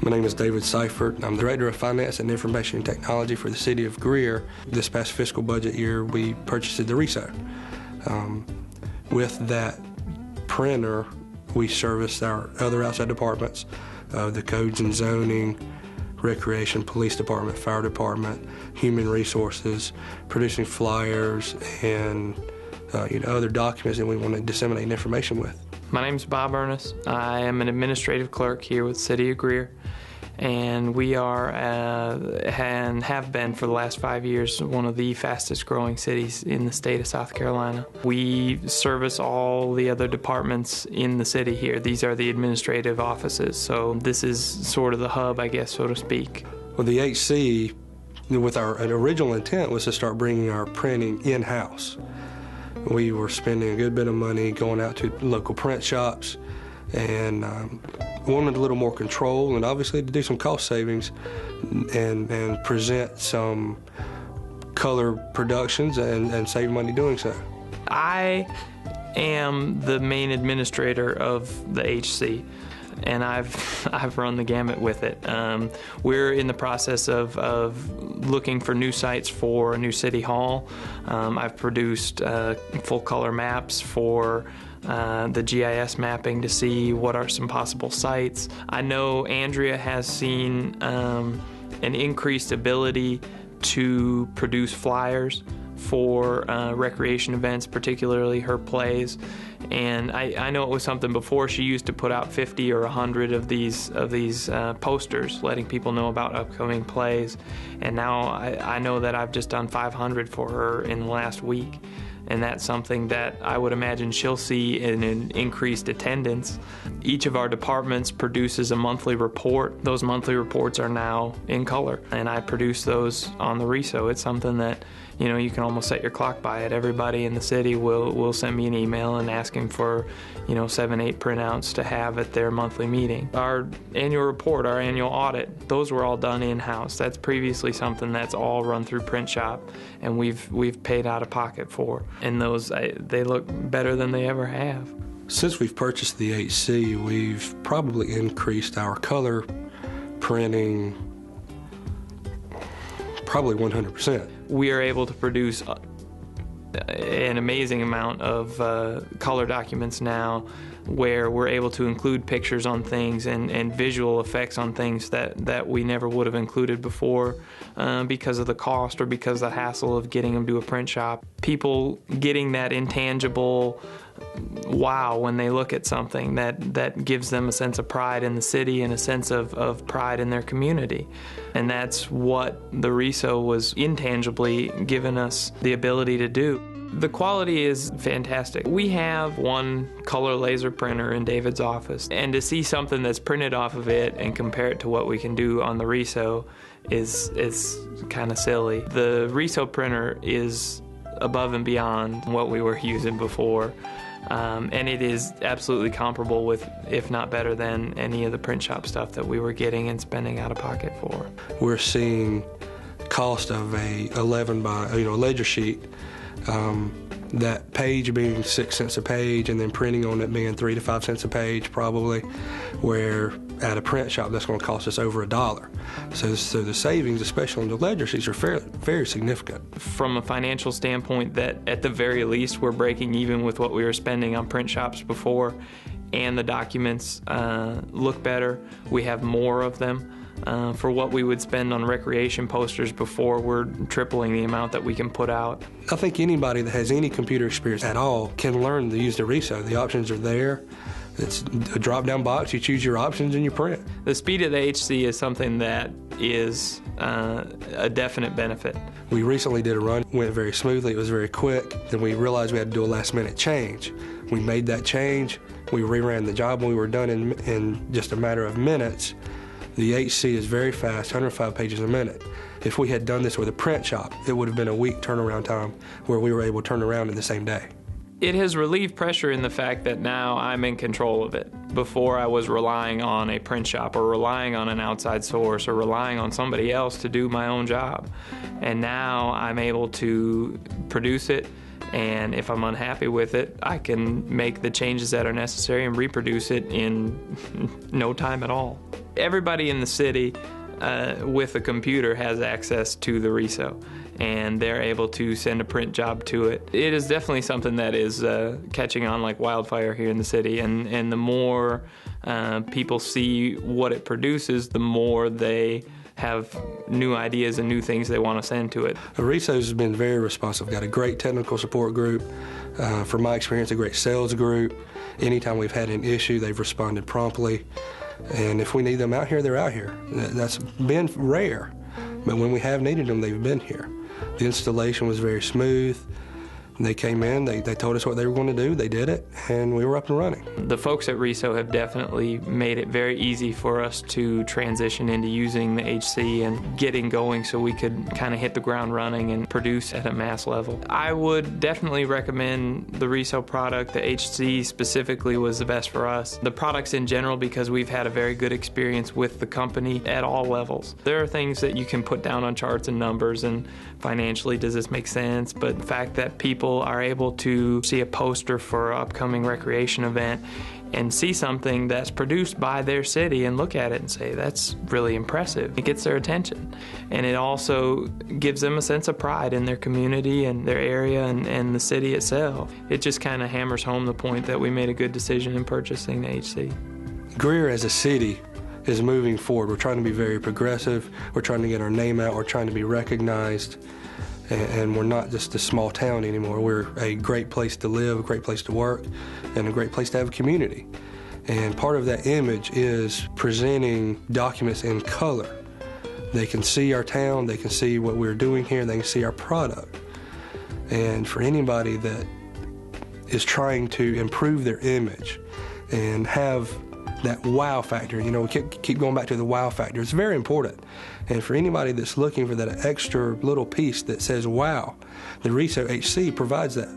My name is David Seifert. I'm the Director of Finance and Information Technology for the City of Greer. This past fiscal budget year, we purchased the RISO. With that printer, we service our other outside departments, the codes and zoning, recreation, police department, fire department, human resources, producing flyers and other documents that we want to disseminate information with. My name is Bob Ernest. I am an administrative clerk here with City of Greer, and we are and have been for the last 5 years one of the fastest growing cities in the state of South Carolina. We service all the other departments in the city here. These are the administrative offices, so this is sort of the hub, I guess, so to speak. Well, the HC, with our original intent, was to start bringing our printing in-house. We were spending a good bit of money going out to local print shops and wanted a little more control and obviously to do some cost savings and present some color productions and save money doing so. I am the main administrator of the HC, and I've run the gamut with it. We're in the process of looking for new sites for a new city hall. I've produced full color maps for the GIS mapping to see what are some possible sites. I know Andrea has seen an increased ability to produce flyers for recreation events, particularly her plays. And I know it was something before. She used to put out 50 or 100 of these posters letting people know about upcoming plays. And now I know that I've just done 500 for her in the last week. And that's something that I would imagine she'll see in an increased attendance. Each of our departments produces a monthly report. Those monthly reports are now in color, and I produce those on the RISO. It's something that you can almost set your clock by it. Everybody in the city will send me an email and asking for 7-8 printouts to have at their monthly meeting. Our annual report, our annual audit, those were all done in-house. That's previously something that's all run through print shop, and we've paid out of pocket for. And those, they look better than they ever have. Since we've purchased the HC, we've probably increased our color printing probably 100%. We are able to produce an amazing amount of color documents now, where we're able to include pictures on things and visual effects on things that we never would have included before because of the cost or because of the hassle of getting them to a print shop. People getting that intangible wow when they look at something that gives them a sense of pride in the city and a sense of pride in their community. And that's what the RISO was intangibly giving us the ability to do. The quality is fantastic. We have one color laser printer in David's office, and to see something that's printed off of it and compare it to what we can do on the RISO is kind of silly. The RISO printer is above and beyond what we were using before. And it is absolutely comparable with, if not better than, any of the print shop stuff that we were getting and spending out of pocket for. We're seeing cost of a 11 by ledger sheet, that page being 6 cents a page, and then printing on it being 3 to 5 cents a page probably, where at a print shop that's going to cost us over $1. So the savings, especially on the ledger sheets, are very significant. From a financial standpoint, that at the very least we're breaking even with what we were spending on print shops before, and the documents look better. We have more of them. For what we would spend on recreation posters before, we're tripling the amount that we can put out. I think anybody that has any computer experience at all can learn to use the RISO. The options are there. It's a drop-down box. You choose your options and you print. The speed of the HC is something that is a definite benefit. We recently did a run. It went very smoothly. It was very quick. Then we realized we had to do a last-minute change. We made that change. We reran the job, and we were done in just a matter of minutes. The HC is very fast, 105 pages a minute. If we had done this with a print shop, it would have been a week turnaround time where we were able to turn around in the same day. It has relieved pressure in the fact that now I'm in control of it. Before, I was relying on a print shop or relying on an outside source or relying on somebody else to do my own job. And now I'm able to produce it And if I'm unhappy with it, I can make the changes that are necessary and reproduce it in no time at all. Everybody in the city with a computer has access to the RISO, and they're able to send a print job to it. It is definitely something that is catching on like wildfire here in the city, and the more people see what it produces, the more they have new ideas and new things they want to send to it. The RISO has been very responsive. Got a great technical support group. From my experience, a great sales group. Anytime we've had an issue, they've responded promptly. And if we need them out here, they're out here. That's been rare, but when we have needed them, they've been here. The installation was very smooth. They came in, they told us what they were going to do, they did it, and we were up and running. The folks at RISO have definitely made it very easy for us to transition into using the HC and getting going so we could kind of hit the ground running and produce at a mass level. I would definitely recommend the RISO product. The HC specifically was the best for us. The products in general, because we've had a very good experience with the company at all levels. There are things that you can put down on charts and numbers and financially, does this make sense? But the fact that people are able to see a poster for an upcoming recreation event and see something that's produced by their city and look at it and say, that's really impressive. It gets their attention. And it also gives them a sense of pride in their community and their area and the city itself. It just kind of hammers home the point that we made a good decision in purchasing the HC. Greer as a city is moving forward. We're trying to be very progressive. We're trying to get our name out. We're trying to be recognized. And we're not just a small town anymore. We're a great place to live, a great place to work, and a great place to have a community. And part of that image is presenting documents in color. They can see our town, they can see what we're doing here, they can see our product. And for anybody that is trying to improve their image and have that wow factor, you know, we keep going back to the wow factor. It's very important. And for anybody that's looking for that extra little piece that says wow, the RISO HC provides that.